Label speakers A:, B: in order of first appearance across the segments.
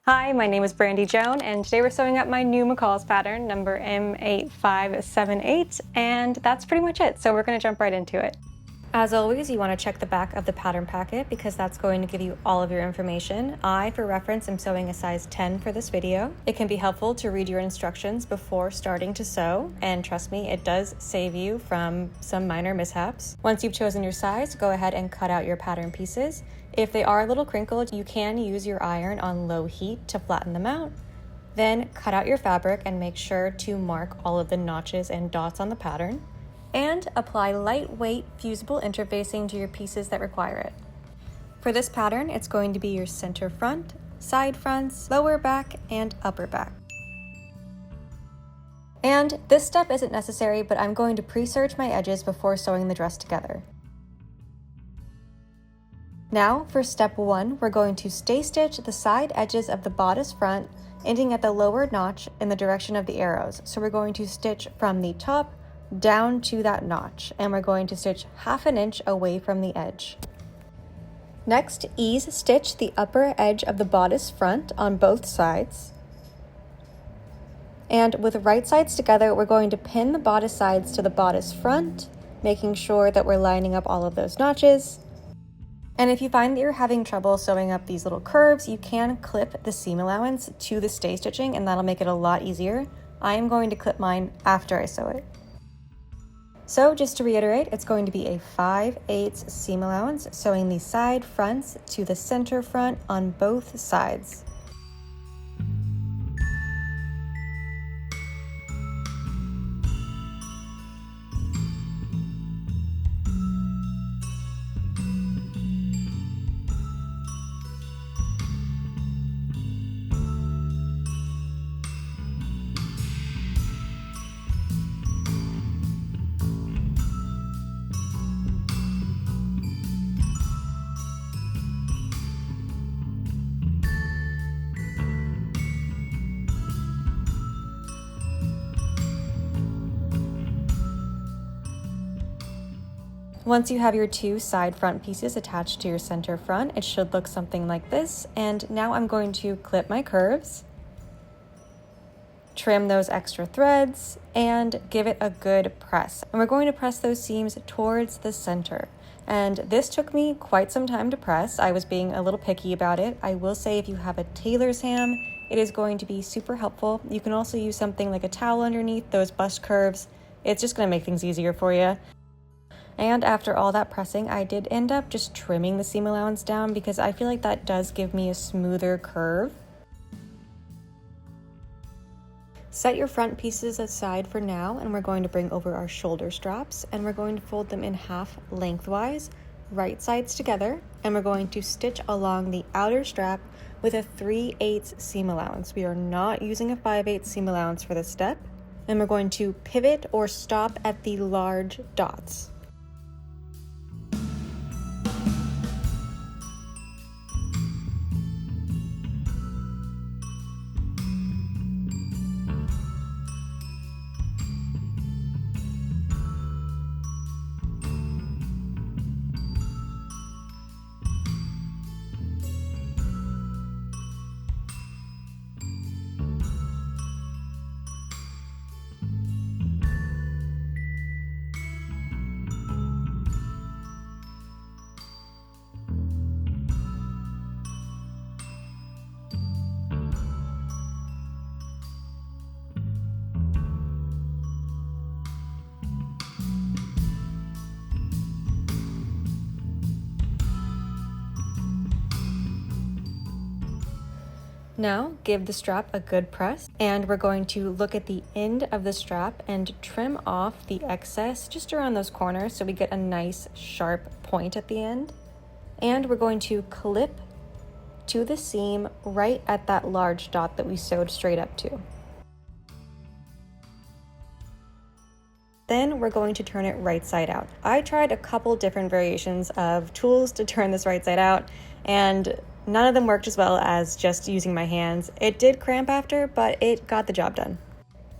A: Hi, my name is Brandi Joan, and today we're sewing up my new McCall's pattern, number M8578, and that's pretty much it, so we're going to jump right into it. As always, you want to check the back of the pattern packet because that's going to give you all of your information. I, for reference, am sewing a size 10 for this video. It can be helpful to read your instructions before starting to sew, and trust me, it does save you from some minor mishaps. Once you've chosen your size, go ahead and cut out your pattern pieces. If they are a little crinkled, you can use your iron on low heat to flatten them out. Then cut out your fabric and make sure to mark all of the notches and dots on the pattern. And apply lightweight fusible interfacing to your pieces that require it. For this pattern, it's going to be your center front, side fronts, lower back, and upper back. And this step isn't necessary, but I'm going to pre-serge my edges before sewing the dress together. Now, for step 1, we're going to stay stitch the side edges of the bodice front, ending at the lower notch in the direction of the arrows. So we're going to stitch from the top down to that notch, and we're going to stitch 1/2 inch away from the edge. Next, ease stitch the upper edge of the bodice front on both sides. And with right sides together, we're going to pin the bodice sides to the bodice front, making sure that we're lining up all of those notches. And if you find that you're having trouble sewing up these little curves, you can clip the seam allowance to the stay stitching, and that'll make it a lot easier. I am going to clip mine after I sew it. So just to reiterate, it's going to be a 5/8 seam allowance, sewing the side fronts to the center front on both sides. Once you have your two side front pieces attached to your center front, it should look something like this. And now I'm going to clip my curves, trim those extra threads, and give it a good press. And we're going to press those seams towards the center. And this took me quite some time to press. I was being a little picky about it. I will say if you have a tailor's ham, it is going to be super helpful. You can also use something like a towel underneath those bust curves. It's just going to make things easier for you. And after all that pressing, I did end up just trimming the seam allowance down because I feel like that does give me a smoother curve. Set your front pieces aside for now, and we're going to bring over our shoulder straps, and we're going to fold them in half lengthwise, right sides together, and we're going to stitch along the outer strap with a 3/8 seam allowance. We are not using a 5/8 seam allowance for this step, and we're going to pivot or stop at the large dots. Now give the strap a good press, and we're going to look at the end of the strap and trim off the excess just around those corners so we get a nice sharp point at the end. And we're going to clip to the seam right at that large dot that we sewed straight up to. Then we're going to turn it right side out. I tried a couple different variations of tools to turn this right side out, and none of them worked as well as just using my hands. It did cramp after, but it got the job done.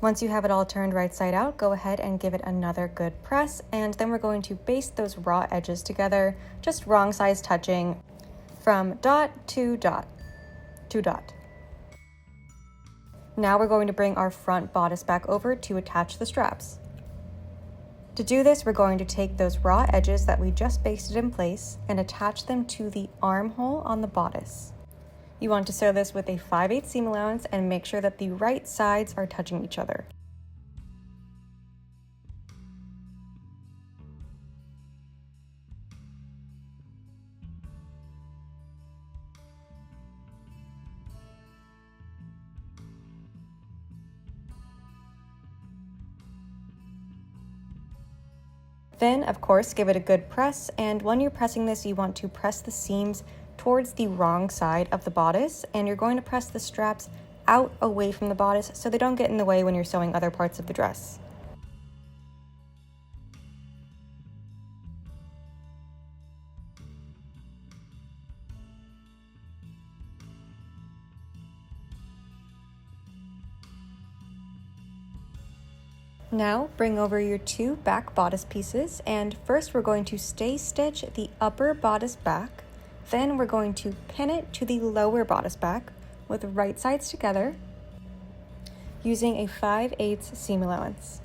A: Once you have it all turned right side out, go ahead and give it another good press, and then we're going to baste those raw edges together, just wrong sides touching from dot to dot to dot. Now we're going to bring our front bodice back over to attach the straps. To do this, we're going to take those raw edges that we just basted in place and attach them to the armhole on the bodice. You want to sew this with a 5/8 seam allowance and make sure that the right sides are touching each other. Then, of course, give it a good press, and when you're pressing this, you want to press the seams towards the wrong side of the bodice, and you're going to press the straps out away from the bodice so they don't get in the way when you're sewing other parts of the dress. Now bring over your two back bodice pieces, and first we're going to stay stitch the upper bodice back, then we're going to pin it to the lower bodice back with right sides together using a 5/8 seam allowance.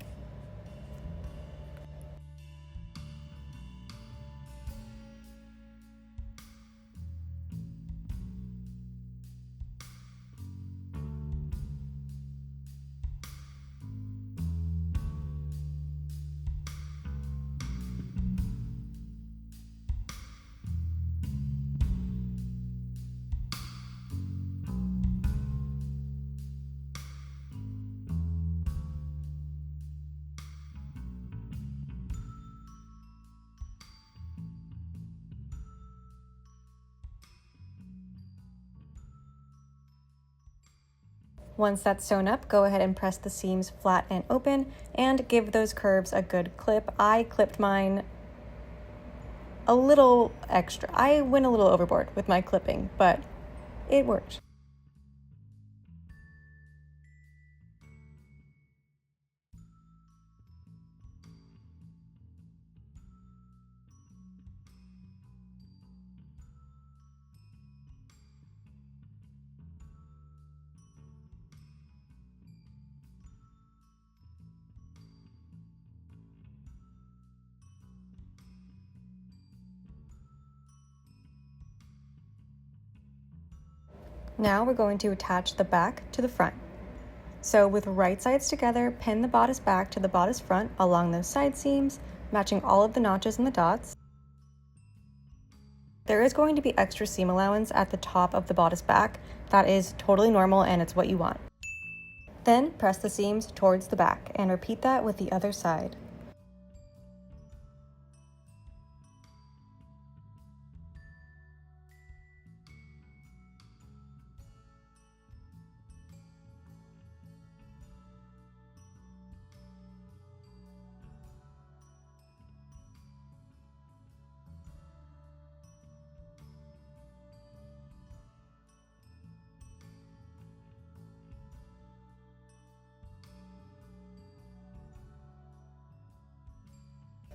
A: Once that's sewn up, go ahead and press the seams flat and open and give those curves a good clip. I clipped mine a little extra. I went a little overboard with my clipping, but it worked. Now we're going to attach the back to the front. So with right sides together, pin the bodice back to the bodice front along those side seams, matching all of the notches and the dots. There is going to be extra seam allowance at the top of the bodice back. That is totally normal and it's what you want. Then press the seams towards the back and repeat that with the other side.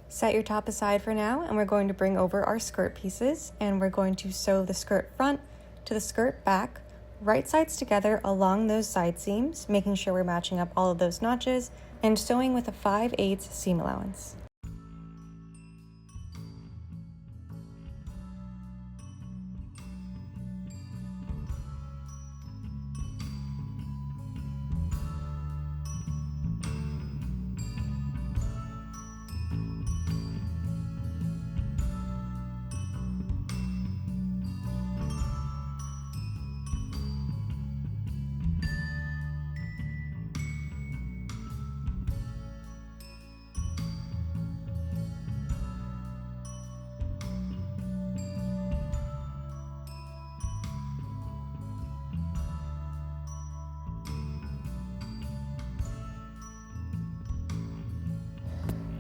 A: Set your top aside for now, and we're going to bring over our skirt pieces, and we're going to sew the skirt front to the skirt back, right sides together along those side seams, making sure we're matching up all of those notches, and sewing with a 5/8 seam allowance.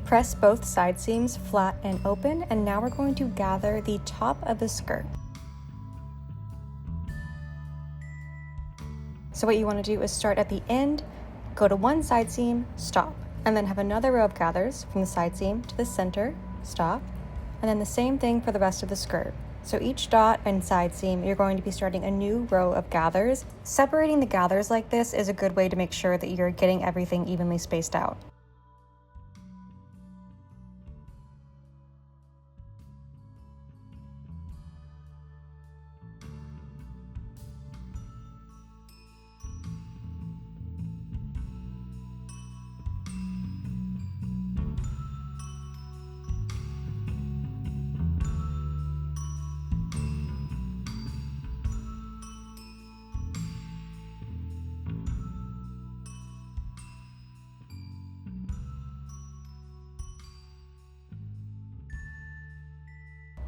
A: Press both side seams flat and open, and now we're going to gather the top of the skirt. So what you want to do is start at the end, go to one side seam, stop, and then have another row of gathers from the side seam to the center, stop, and then the same thing for the rest of the skirt. So each dot and side seam, you're going to be starting a new row of gathers. Separating the gathers like this is a good way to make sure that you're getting everything evenly spaced out.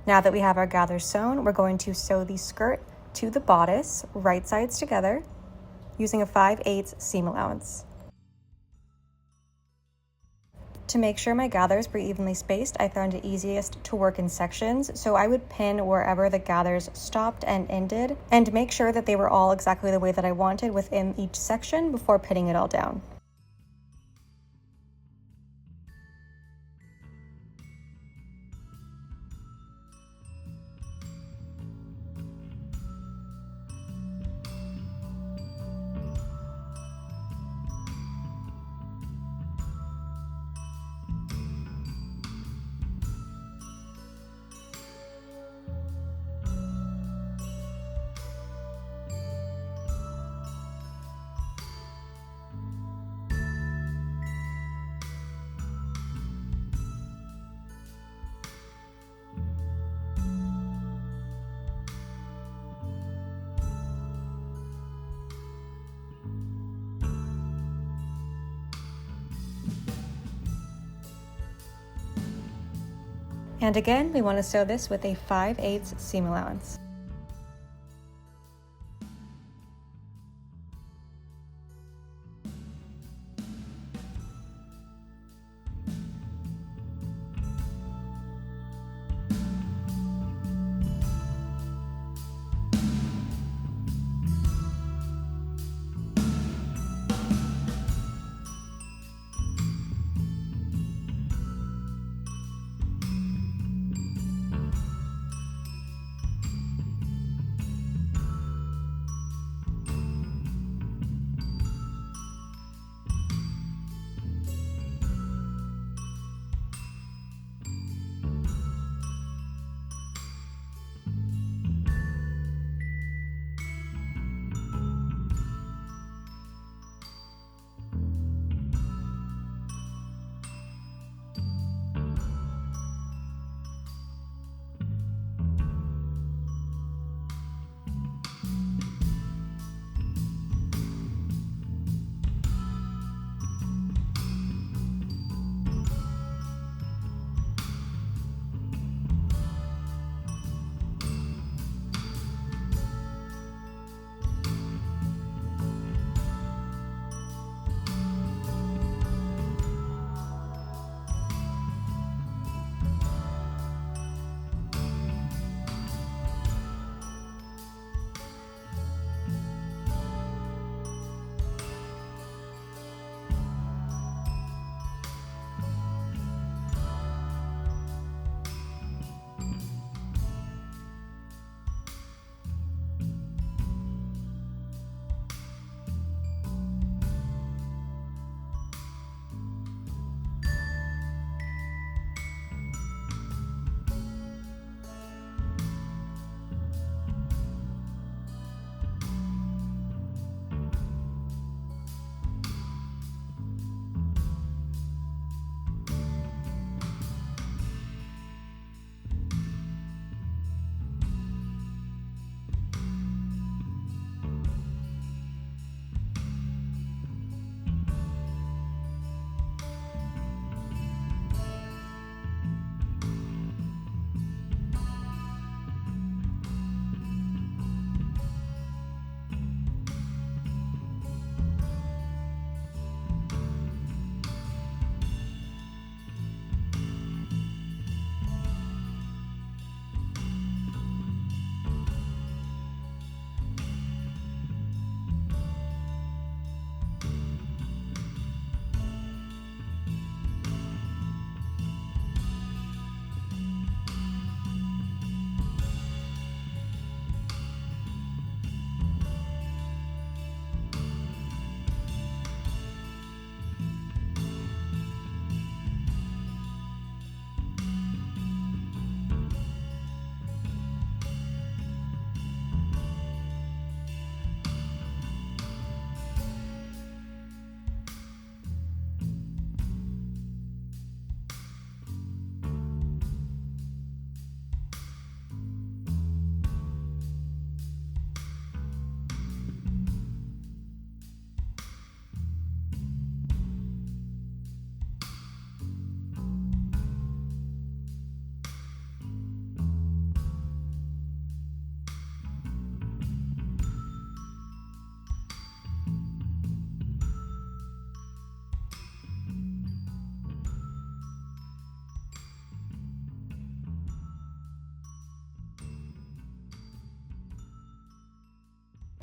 A: Now that we have our gathers sewn, we're going to sew the skirt to the bodice, right sides together, using a 5/8 seam allowance. To make sure my gathers were evenly spaced, I found it easiest to work in sections, so I would pin wherever the gathers stopped and ended, and make sure that they were all exactly the way that I wanted within each section before pinning it all down. And again, we want to sew this with a 5/8 seam allowance.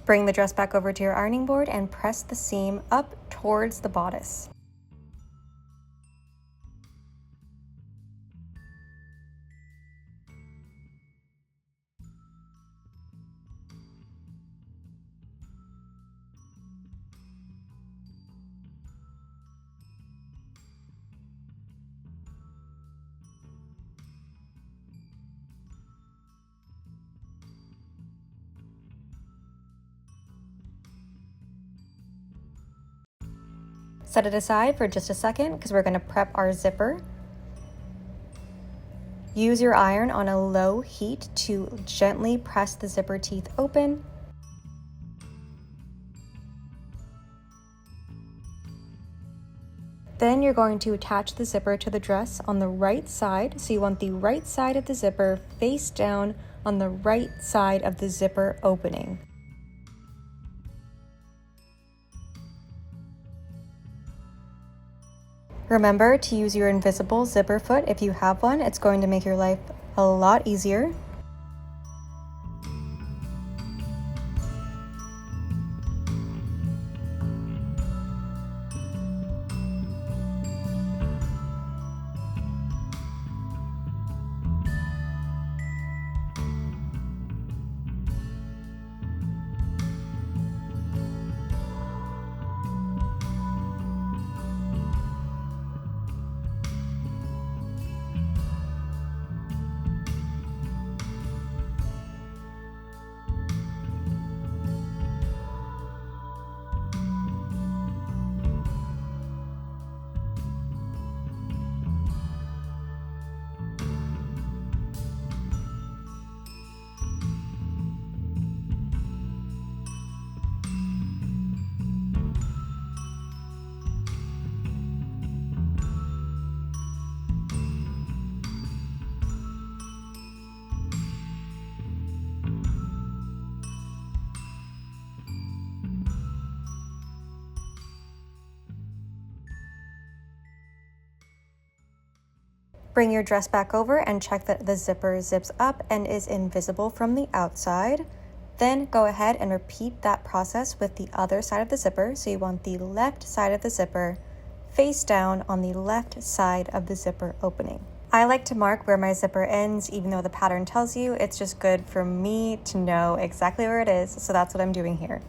A: Bring the dress back over to your ironing board and press the seam up towards the bodice. Set it aside for just a second because we're going to prep our zipper. Use your iron on a low heat to gently press the zipper teeth open. Then you're going to attach the zipper to the dress on the right side. So you want the right side of the zipper face down on the right side of the zipper opening. Remember to use your invisible zipper foot if you have one. It's going to make your life a lot easier. Bring your dress back over and check that the zipper zips up and is invisible from the outside. Then go ahead and repeat that process with the other side of the zipper. So you want the left side of the zipper face down on the left side of the zipper opening. I like to mark where my zipper ends, even though the pattern tells you. It's just good for me to know exactly where it is, so that's what I'm doing here.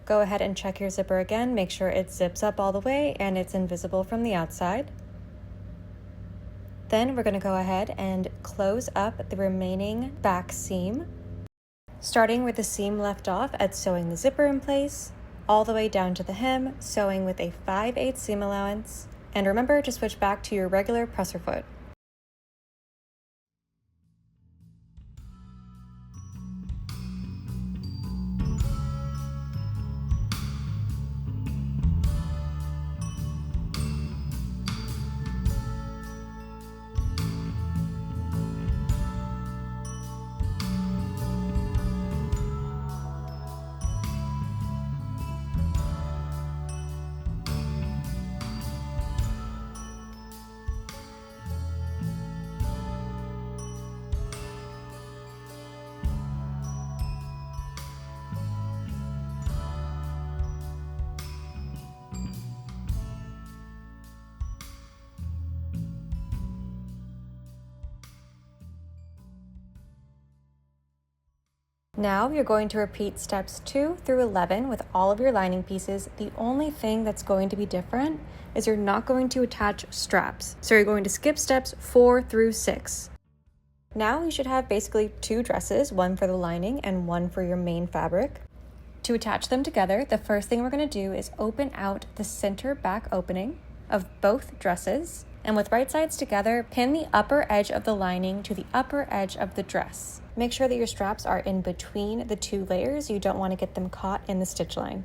A: Go ahead and check your zipper again. Make sure it zips up all the way and it's invisible from the outside. Then we're going to go ahead and close up the remaining back seam, starting with the seam left off at sewing the zipper in place, all the way down to the hem, sewing with a 5/8 seam allowance. And remember to switch back to your regular presser foot. Now you're going to repeat steps 2 through 11 with all of your lining pieces. The only thing that's going to be different is you're not going to attach straps. So you're going to skip steps 4 through 6. Now you should have basically 2 dresses, one for the lining and one for your main fabric. To attach them together, the first thing we're going to do is open out the center back opening of both dresses, and with right sides together, pin the upper edge of the lining to the upper edge of the dress. Make sure that your straps are in between the 2 layers. You don't want to get them caught in the stitch line.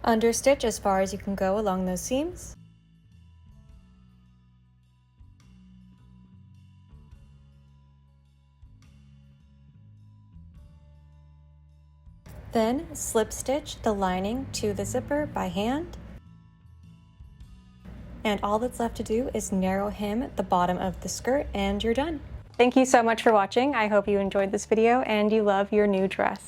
A: Understitch as far as you can go along those seams. Then slip stitch the lining to the zipper by hand. And all that's left to do is narrow hem the bottom of the skirt and you're done. Thank you so much for watching. I hope you enjoyed this video and you love your new dress.